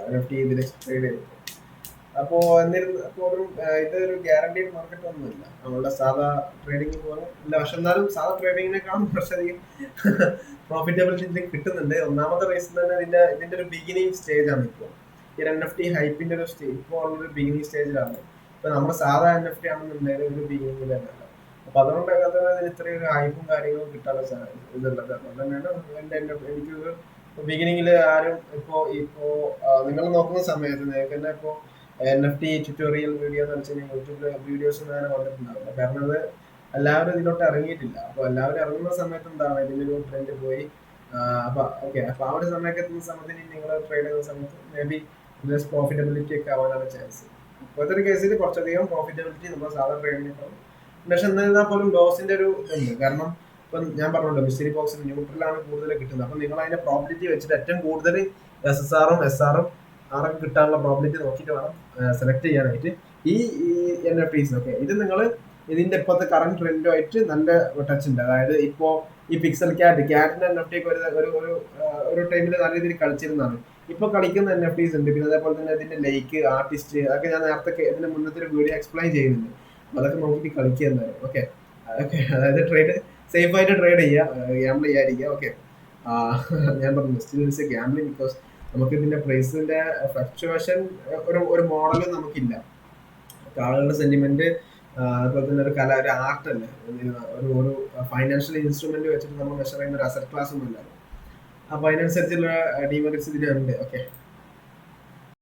NFT ഇതിൽ ട്രേഡ് ചെയ്തു. അപ്പോ എന്നിരുന്നപ്പോഴും ഇതൊരു ഗ്യാരണ്ടീഡ് മാർക്കറ്റ് ഒന്നുമില്ല, നമ്മളുടെ സാധാ ട്രേഡിംഗ് പോലെ ഇല്ല. പക്ഷെ എന്നാലും സാധാ ട്രേഡിങ്ങിനേക്കാളും കുറച്ചധികം പ്രോഫിറ്റബിലിറ്റി ഇതിൽ കിട്ടുന്നുണ്ട്. ഒന്നാമത്തെ റീസൺ തന്നെ ഇതിന്റെ ഒരു ബിഗിനിങ് സ്റ്റേജ് ആണ് ഇപ്പോൾ. ഈ NFT ഹൈപ്പിന്റെ ഒരു സ്റ്റേജ് ഇപ്പോൾ ഉള്ളൊരു ബിഗിനിങ് സ്റ്റേജിലാണ്. ഇപ്പൊ നമ്മുടെ സാധാ NFT ആണെന്നുണ്ടെങ്കിൽ ഒരു ബിഗിനിങ് തന്നെയല്ല. അപ്പൊ അതുകൊണ്ടൊക്കെ അതിന് ഇത്രയും ഒരു ഹൈപ്പും കാര്യങ്ങളും കിട്ടാനുള്ള ഇതുള്ളത്. അതുതന്നെയാണ് എനിക്ക് ബിഗിനിങ്ങിൽ ആരും ഇപ്പോ നിങ്ങൾ നോക്കുന്ന സമയത്ത് നിങ്ങൾക്ക് തന്നെ ഇപ്പോ NFT ട്യൂട്ടോറിയൽ വീഡിയോ എന്ന് വെച്ച് കഴിഞ്ഞാൽ യൂട്യൂബിൽ വീഡിയോസ് ഒന്നും അങ്ങനെ വന്നിട്ടുണ്ടാവില്ല. കാരണം അത് എല്ലാവരും ഇതിലോട്ട് ഇറങ്ങിയിട്ടില്ല. അപ്പൊ എല്ലാവരും ഇറങ്ങുന്ന സമയത്ത് എന്താണ് ഇതിന്റെ ഒരു ട്രെൻഡ് പോയി. അപ്പൊ ഓക്കെ, അപ്പൊ ആ ഒരു സമയമൊക്കെ എത്തുന്ന സമയത്ത് നിങ്ങൾ ട്രേഡ് ചെയ്യുന്ന സമയത്ത് മേ ബി പ്രോഫിറ്റബിലിറ്റി ഒക്കെ ആവാനാണ് ചാൻസ്. ഇപ്പോഴത്തെ ഒരു കേസിൽ കുറച്ചധികം പ്രോഫിറ്റബിലിറ്റി നമ്മൾ സാധാരണ ട്രേഡിനേക്കാളും. പക്ഷെ എന്നിരുന്നാൽ പോലും ലോസിന്റെ ഒരു ഇതുണ്ട്. കാരണം ഇപ്പൊ ഞാൻ പറഞ്ഞല്ലോ മിസ്റ്ററി ബോക്സിൽ ന്യൂട്രലാണ് കൂടുതൽ കിട്ടുന്നത്. അപ്പൊ നിങ്ങൾ അതിന്റെ പ്രോബിലിറ്റി വെച്ചിട്ട് ഏറ്റവും കൂടുതൽ SSR-ഉം SR-ഉം ആറൊക്കെ കിട്ടാനുള്ള പ്രോബിലിറ്റി നോക്കിയിട്ട് വേണം സെലക്ട് ചെയ്യാനായിട്ട് ഈ NFTs. ഓക്കെ, ഇത് നിങ്ങൾ ഇതിന്റെ ഇപ്പോഴത്തെ കറന്റ് ട്രെൻഡുമായിട്ട് നല്ല ടച്ച് ഉണ്ട്. അതായത് ഇപ്പോ ഈ പിക്സൽ ക്യാറ്റിന്റെ NFT ഒക്കെ ഒരു ടൈമിൽ നല്ല രീതിയിൽ കളിച്ചിരുന്നതാണ്. ഇപ്പൊ കളിക്കുന്ന NFTs ഉണ്ട്. പിന്നെ അതേപോലെ തന്നെ ഇതിന്റെ ലൈക്ക് ആർട്ടിസ്റ്റ് അതൊക്കെ ഞാൻ നേരത്തെ ഇതിന്റെ മുന്നത്തെ ഒരു വീഡിയോ എക്സ്പ്ലെയിൻ ചെയ്യുന്നുണ്ട്. അതൊക്കെ നോക്കിയിട്ട് കളിക്കുക എന്തായാലും. ഓക്കെ ഓക്കെ, അതായത് ട്രേഡ് സേഫ് ആയിട്ട് ട്രേഡ് ചെയ്യുക, ഗ്യാമ്പിൾ ചെയ്യാതിരിക്കുക. ഓക്കെ, ഞാൻ പറഞ്ഞു സ്റ്റിൽ ഇറ്റ്സ് എ ഗ്യാമ്പിളിംഗ് ബിക്കോസ് നമുക്ക് ഇതിന്റെ പ്രൈസിന്റെ ഫ്ലക്ച്വേഷൻ ഒരു മോഡൽ നമുക്കില്ല. ആളുകളുടെ സെന്റിമെന്റ് അതുപോലെ തന്നെ ഒരു ആർട്ട് അല്ലേ, ഒരു ഫൈനാൻഷ്യൽ ഇൻസ്ട്രുമെന്റ് വെച്ചിട്ട് നമ്മൾ മെഷർ ചെയ്യുന്ന ഒരു അസറ്റ് ക്ലാസ് ഒന്നും ഇല്ല. അപ്പൊ അതിനനുസരിച്ചുള്ള ഡിമെറിറ്റ്സ് ഇതിലുണ്ട്. ഓക്കെ,